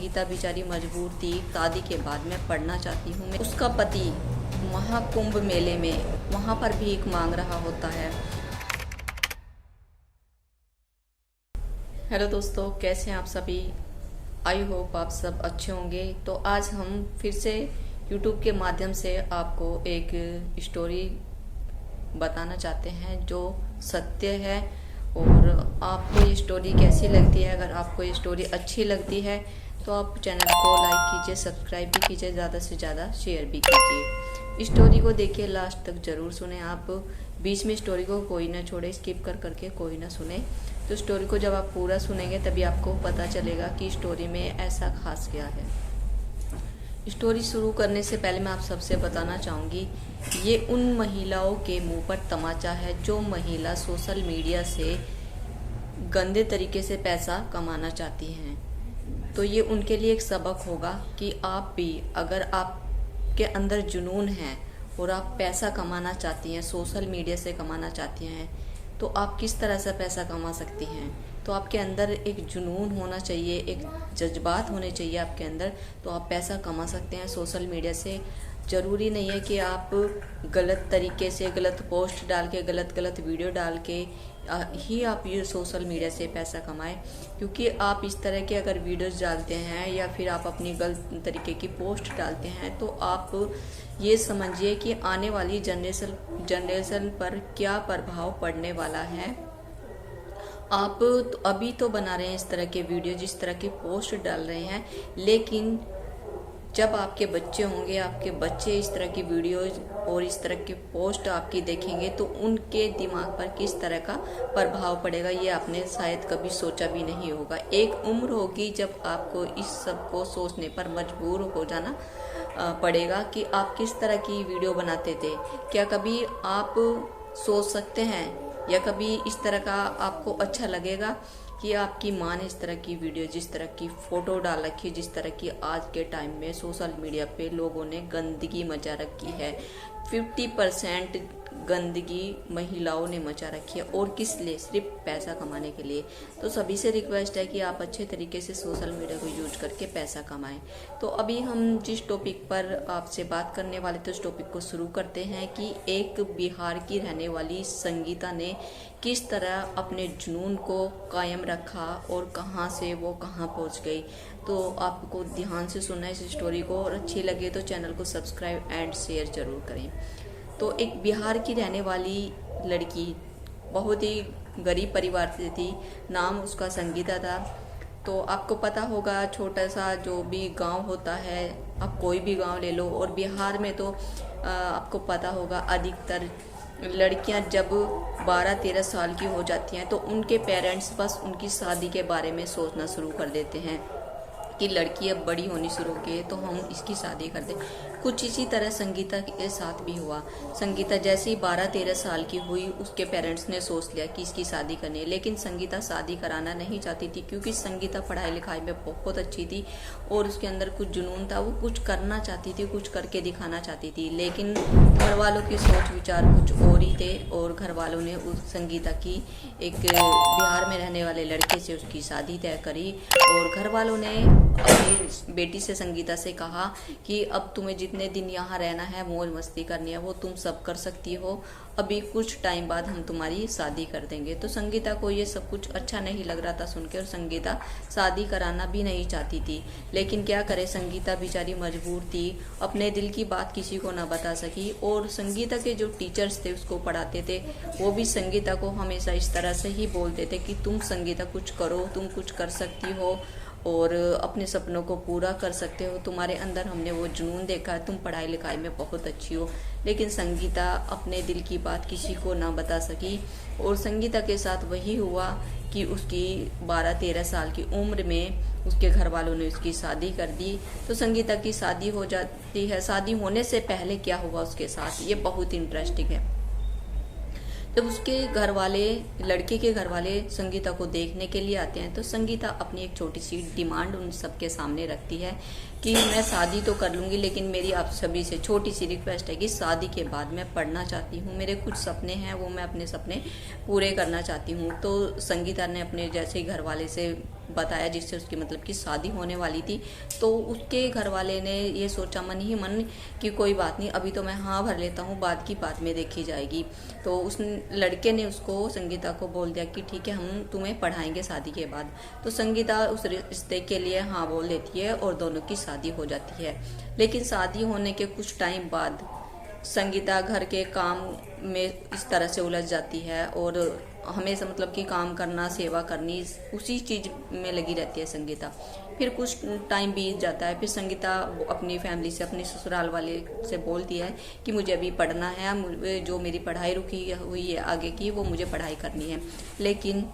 संगीता बेचारी मजबूर थी, शादी के बाद मैं पढ़ना चाहती हूँ। उसका पति महाकुंभ मेले में वहाँ पर भीख मांग रहा होता है। हेलो दोस्तों, कैसे हैं आप सभी? आई होप आप सब अच्छे होंगे। तो आज हम फिर से यूट्यूब के माध्यम से आपको एक स्टोरी बताना चाहते हैं जो सत्य है। और आपको ये स्टोरी कैसी लगती है? अगर आपको ये स्टोरी अच्छी लगती है तो आप चैनल को लाइक कीजिए, सब्सक्राइब भी कीजिए, ज़्यादा से ज़्यादा शेयर भी कीजिए। स्टोरी को देखिए, लास्ट तक ज़रूर सुने। आप बीच में स्टोरी को कोई ना छोड़े, स्किप कर करके कोई ना सुने। तो स्टोरी को जब आप पूरा सुनेंगे तभी आपको पता चलेगा कि स्टोरी में ऐसा खास क्या है। स्टोरी शुरू करने से पहले मैं आप सबसे बताना चाहूँगी, ये उन महिलाओं के मुंह पर तमाचा है जो महिला सोशल मीडिया से गंदे तरीके से पैसा कमाना चाहती हैं। तो ये उनके लिए एक सबक होगा कि आप भी, अगर आपके अंदर जुनून है और आप पैसा कमाना चाहती हैं, सोशल मीडिया से कमाना चाहती हैं, तो आप किस तरह से पैसा कमा सकती हैं। तो आपके अंदर एक जुनून होना चाहिए, एक जज्बात होने चाहिए आपके अंदर, तो आप पैसा कमा सकते हैं सोशल मीडिया से। ज़रूरी नहीं है कि आप गलत तरीके से, गलत पोस्ट डाल के, गलत वीडियो डाल के ही आप ये सोशल मीडिया से पैसा कमाएं। क्योंकि आप इस तरह के अगर वीडियोस डालते हैं या फिर आप अपनी गलत तरीके की पोस्ट डालते हैं, तो आप ये समझिए कि आने वाली जनरेशन पर क्या प्रभाव पड़ने वाला है। आप तो अभी तो बना रहे हैं इस तरह के वीडियो, जिस तरह के पोस्ट डाल रहे हैं, लेकिन जब आपके बच्चे होंगे, आपके बच्चे इस तरह की वीडियोज और इस तरह के पोस्ट आपकी देखेंगे, तो उनके दिमाग पर किस तरह का प्रभाव पड़ेगा, ये आपने शायद कभी सोचा भी नहीं होगा। एक उम्र होगी जब आपको इस सब को सोचने पर मजबूर हो जाना पड़ेगा कि आप किस तरह की वीडियो बनाते थे। क्या कभी आप सोच सकते हैं, या कभी इस तरह का आपको अच्छा लगेगा कि आपकी माँ ने इस तरह की वीडियो, जिस तरह की फ़ोटो डाल रखी है, जिस तरह की आज के टाइम में सोशल मीडिया पे लोगों ने गंदगी मचा रखी है। 50% गंदगी महिलाओं ने मचा रखी है, और किस लिए? सिर्फ पैसा कमाने के लिए। तो सभी से रिक्वेस्ट है कि आप अच्छे तरीके से सोशल मीडिया को यूज करके पैसा कमाएं। तो अभी हम जिस टॉपिक पर आपसे बात करने वाले थे, उस टॉपिक को शुरू करते हैं कि एक बिहार की रहने वाली संगीता ने किस तरह अपने जुनून को कायम रखा और कहाँ से वो कहाँ पहुँच गई। तो आपको ध्यान से सुनना है इस स्टोरी को, और अच्छी लगे तो चैनल को सब्सक्राइब एंड शेयर जरूर करें। तो एक बिहार की रहने वाली लड़की बहुत ही गरीब परिवार से थी, नाम उसका संगीता था। तो आपको पता होगा, छोटा सा जो भी गांव होता है, आप कोई भी गांव ले लो, और बिहार में तो आपको पता होगा अधिकतर लड़कियां जब 12-13 साल की हो जाती हैं तो उनके पेरेंट्स बस उनकी शादी के बारे में सोचना शुरू कर देते हैं कि लड़की अब बड़ी होनी शुरू हो गई है तो हम इसकी शादी कर दें। कुछ इसी तरह संगीता के साथ भी हुआ। संगीता जैसे ही 12-13 साल की हुई, उसके पेरेंट्स ने सोच लिया कि इसकी शादी करनी है। लेकिन संगीता शादी कराना नहीं चाहती थी, क्योंकि संगीता पढ़ाई लिखाई में बहुत अच्छी थी और उसके अंदर कुछ जुनून था, वो कुछ करना चाहती थी, कुछ करके दिखाना चाहती थी। लेकिन घर वालों की सोच विचार कुछ और ही थे, और घर वालों ने उस संगीता की एक बिहार में रहने वाले लड़के से उसकी शादी तय करी। और घर वालों ने अपनी बेटी से, संगीता से कहा कि अब तुम्हें जितने दिन यहाँ रहना है, मौज मस्ती करनी है, वो तुम सब कर सकती हो, अभी कुछ टाइम बाद हम तुम्हारी शादी कर देंगे। तो संगीता को ये सब कुछ अच्छा नहीं लग रहा था सुनकर, और संगीता शादी कराना भी नहीं चाहती थी। लेकिन क्या करे, संगीता बेचारी मजबूर थी, अपने दिल की बात किसी को ना बता सकी। और संगीता के जो टीचर्स थे, उसको पढ़ाते थे, वो भी संगीता को हमेशा इस तरह से ही बोलते थे कि तुम संगीता कुछ करो, तुम कुछ कर सकती हो और अपने सपनों को पूरा कर सकते हो, तुम्हारे अंदर हमने वो जुनून देखा है, तुम पढ़ाई लिखाई में बहुत अच्छी हो। लेकिन संगीता अपने दिल की बात किसी को ना बता सकी, और संगीता के साथ वही हुआ कि उसकी 12-13 साल की उम्र में उसके घर वालों ने उसकी शादी कर दी। तो संगीता की शादी हो जाती है। शादी होने से पहले क्या हुआ उसके साथ, ये बहुत इंटरेस्टिंग है। जब उसके घर वाले, लड़के के घर वाले संगीता को देखने के लिए आते हैं, तो संगीता अपनी एक छोटी सी डिमांड उन सबके सामने रखती है कि मैं शादी तो कर लूँगी, लेकिन मेरी आप सभी से छोटी सी रिक्वेस्ट है कि शादी के बाद मैं पढ़ना चाहती हूँ, मेरे कुछ सपने हैं, वो मैं अपने सपने पूरे करना चाहती हूँ। तो संगीता ने अपने जैसे ही घर वाले से बताया जिससे उसकी मतलब कि शादी होने वाली थी। तो उसके घर वाले ने ये सोचा मन ही मन कि कोई बात नहीं, अभी तो मैं हाँ भर लेता हूँ, बाद की बात में देखी जाएगी। तो उस लड़के ने उसको संगीता को बोल दिया कि ठीक है, हम तुम्हें पढ़ाएंगे शादी के बाद। तो संगीता उस रिश्ते के लिए हाँ बोल देती है और दोनों की शादी हो जाती है। लेकिन शादी होने के कुछ टाइम बाद संगीता घर के काम में इस तरह से उलझ जाती है और हमेशा मतलब कि काम करना, सेवा करनी, उसी चीज में लगी रहती है संगीता। फिर कुछ टाइम बीत जाता है, फिर संगीता अपनी फैमिली से, अपने ससुराल वाले से बोलती है कि मुझे अभी पढ़ना है, जो मेरी पढ़ाई रुकी हुई है आगे की, वो मुझे पढ़ाई करनी है। लेकिन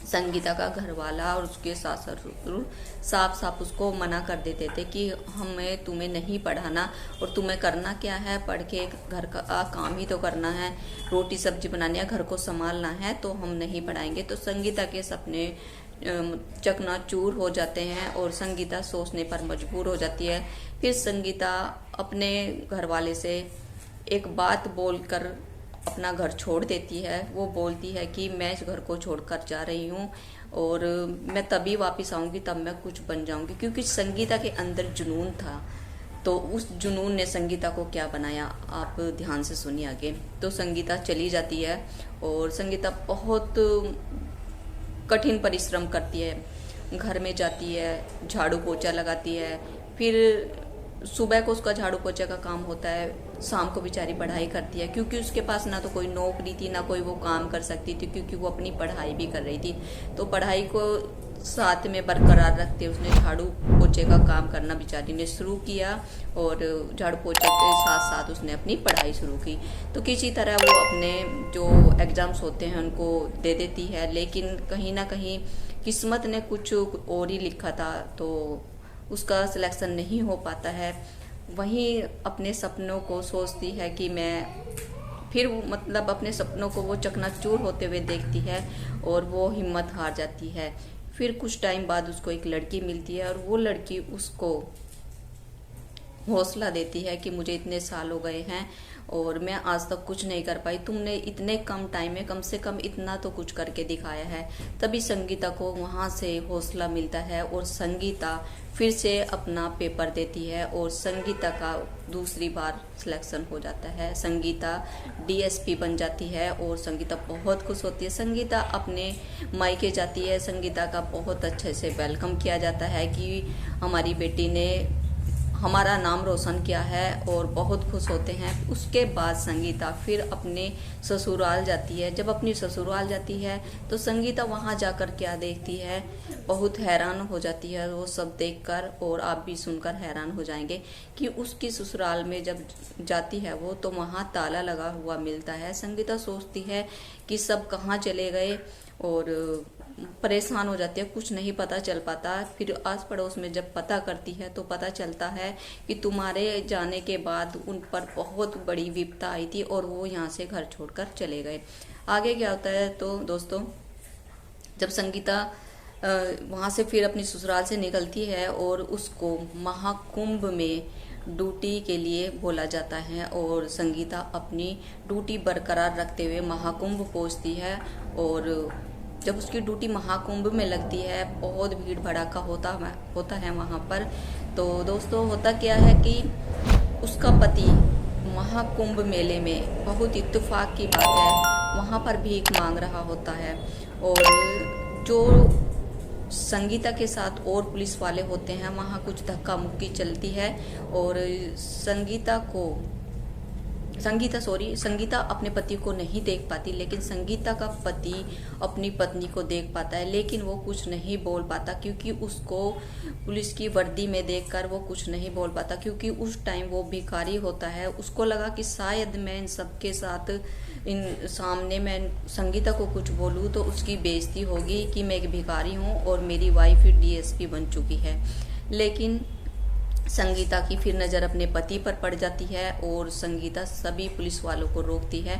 संगीता का घर वाला और उसके सास ससुर साफ साफ उसको मना कर देते थे कि हमें तुम्हें नहीं पढ़ाना, और तुम्हें करना क्या है, पढ़ के घर का काम ही तो करना है, रोटी सब्जी बनानी है, घर को संभालना है, तो हम नहीं पढ़ाएंगे। तो संगीता के सपने चकनाचूर हो जाते हैं और संगीता सोचने पर मजबूर हो जाती है। फिर संगीता अपने घर वाले से एक बात बोलकर अपना घर छोड़ देती है। वो बोलती है कि मैं इस घर को छोड़कर जा रही हूँ और मैं तभी वापस आऊँगी, तब मैं कुछ बन जाऊँगी, क्योंकि संगीता के अंदर जुनून था। तो उस जुनून ने संगीता को क्या बनाया, आप ध्यान से सुनिए आगे। तो संगीता चली जाती है और संगीता बहुत कठिन परिश्रम करती है, घर में जाती है, झाड़ू पोछा लगाती है, फिर सुबह को उसका झाड़ू पोछा का काम होता है, शाम को बेचारी पढ़ाई करती है, क्योंकि उसके पास ना तो कोई नौकरी थी, ना कोई वो काम कर सकती थी, क्योंकि वो अपनी पढ़ाई भी कर रही थी। तो पढ़ाई को साथ में बरकरार रखते उसने झाड़ू पोछे का काम करना बेचारी ने शुरू किया और झाड़ू पोछे के साथ साथ उसने अपनी पढ़ाई शुरू की। तो किसी तरह वो अपने जो एग्ज़ाम्स होते हैं उनको दे देती है, लेकिन कहीं ना कहीं किस्मत ने कुछ और ही लिखा था, तो उसका सिलेक्शन नहीं हो पाता है। वहीं अपने सपनों को सोचती है कि मैं फिर मतलब अपने सपनों को वो चकनाचूर होते हुए देखती है और वो हिम्मत हार जाती है। फिर कुछ टाइम बाद उसको एक लड़की मिलती है और वो लड़की उसको हौसला देती है कि मुझे इतने साल हो गए हैं और मैं आज तक कुछ नहीं कर पाई, तुमने इतने कम टाइम में कम से कम इतना तो कुछ करके दिखाया है। तभी संगीता को वहाँ से हौसला मिलता है और संगीता फिर से अपना पेपर देती है और संगीता का दूसरी बार सिलेक्शन हो जाता है। संगीता डीएसपी बन जाती है और संगीता बहुत खुश होती है। संगीता अपने मायके जाती है, संगीता का बहुत अच्छे से वेलकम किया जाता है कि हमारी बेटी ने हमारा नाम रोशन किया है और बहुत खुश होते हैं। उसके बाद संगीता फिर अपने ससुराल जाती है। जब अपनी ससुराल जाती है तो संगीता वहाँ जाकर क्या देखती है, बहुत हैरान हो जाती है वो सब देखकर, और आप भी सुनकर हैरान हो जाएंगे कि उसकी ससुराल में जब जाती है वो तो वहाँ ताला लगा हुआ मिलता है। संगीता सोचती है कि सब कहाँ चले गए और परेशान हो जाती है, कुछ नहीं पता चल पाता। फिर आस पड़ोस में जब पता करती है तो पता चलता है कि तुम्हारे जाने के बाद उन पर बहुत बड़ी विपदा आई थी और वो यहाँ से घर छोड़कर चले गए। आगे क्या होता है तो दोस्तों, जब संगीता वहाँ से फिर अपनी ससुराल से निकलती है और उसको महाकुंभ में ड्यूटी के लिए बोला जाता है और संगीता अपनी ड्यूटी बरकरार रखते हुए महाकुंभ पहुँचती है। और जब उसकी ड्यूटी महाकुंभ में लगती है, बहुत भीड़ भड़ाका होता है वहाँ पर। तो दोस्तों होता क्या है कि उसका पति महाकुंभ मेले में, बहुत इत्तेफाक की बात है, वहाँ पर भीख मांग रहा होता है और जो संगीता के साथ और पुलिस वाले होते हैं वहाँ कुछ धक्का मुक्की चलती है और संगीता अपने पति को नहीं देख पाती, लेकिन संगीता का पति अपनी पत्नी को देख पाता है, लेकिन वो कुछ नहीं बोल पाता क्योंकि उसको पुलिस की वर्दी में देखकर वो कुछ नहीं बोल पाता, क्योंकि उस टाइम वो भिखारी होता है। उसको लगा कि शायद मैं इन सबके साथ इन सामने मैं संगीता को कुछ बोलूँ तो उसकी बेइज्जती होगी कि मैं एक भिखारी हूँ और मेरी वाइफ डीएसपी बन चुकी है। लेकिन संगीता की फिर नज़र अपने पति पर पड़ जाती है और संगीता सभी पुलिस वालों को रोकती है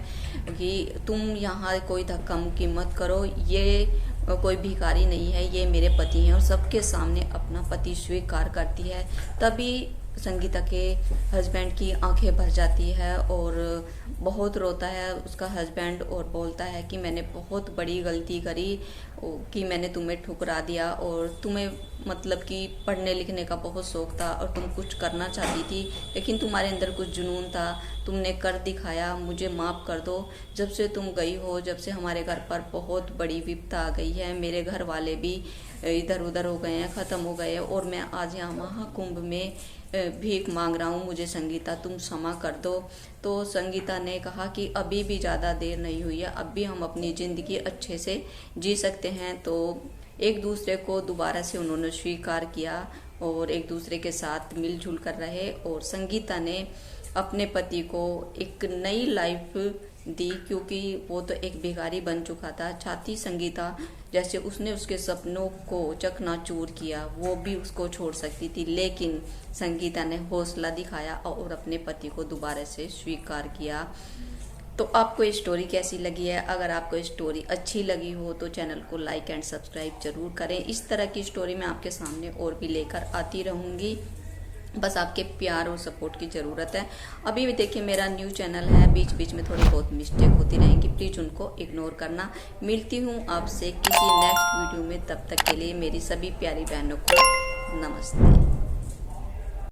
कि तुम यहाँ कोई धक्का मुक्की मत करो, ये कोई भिखारी नहीं है, ये मेरे पति हैं, और सबके सामने अपना पति स्वीकार करती है। तभी संगीता के हस्बैंड की आंखें भर जाती है और बहुत रोता है उसका हस्बैंड और बोलता है कि मैंने बहुत बड़ी गलती करी कि मैंने तुम्हें ठुकरा दिया और तुम्हें मतलब कि पढ़ने लिखने का बहुत शौक था और तुम कुछ करना चाहती थी, लेकिन तुम्हारे अंदर कुछ जुनून था, तुमने कर दिखाया, मुझे माफ़ कर दो। जब से तुम गई हो, जब से हमारे घर पर बहुत बड़ी विपदा आ गई है, मेरे घर वाले भी इधर उधर हो गए हैं, ख़त्म हो गए हैं और मैं आज यहाँ महाकुंभ में भीख मांग रहा हूँ, मुझे संगीता तुम क्षमा कर दो। तो संगीता ने कहा कि अभी भी ज़्यादा देर नहीं हुई है, अब भी हम अपनी ज़िंदगी अच्छे से जी सकते हैं। तो एक दूसरे को दोबारा से उन्होंने स्वीकार किया और एक दूसरे के साथ मिलजुल कर रहे और संगीता ने अपने पति को एक नई लाइफ दी, क्योंकि वो तो एक भिखारी बन चुका था। चाहती संगीता जैसे उसने उसके सपनों को चकनाचूर किया, वो भी उसको छोड़ सकती थी, लेकिन संगीता ने हौसला दिखाया और अपने पति को दोबारा से स्वीकार किया। तो आपको ये स्टोरी कैसी लगी है? अगर आपको ये स्टोरी अच्छी लगी हो तो चैनल को लाइक एंड सब्सक्राइब जरूर करें। इस तरह की स्टोरी मैं आपके सामने और भी लेकर आती रहूँगी, बस आपके प्यार और सपोर्ट की ज़रूरत है। अभी भी देखिए मेरा न्यू चैनल है, बीच बीच में थोड़ी बहुत मिस्टेक होती रहेंगी, प्लीज़ उनको इग्नोर करना। मिलती हूँ आपसे किसी नेक्स्ट वीडियो में, तब तक के लिए मेरी सभी प्यारी बहनों को नमस्ते।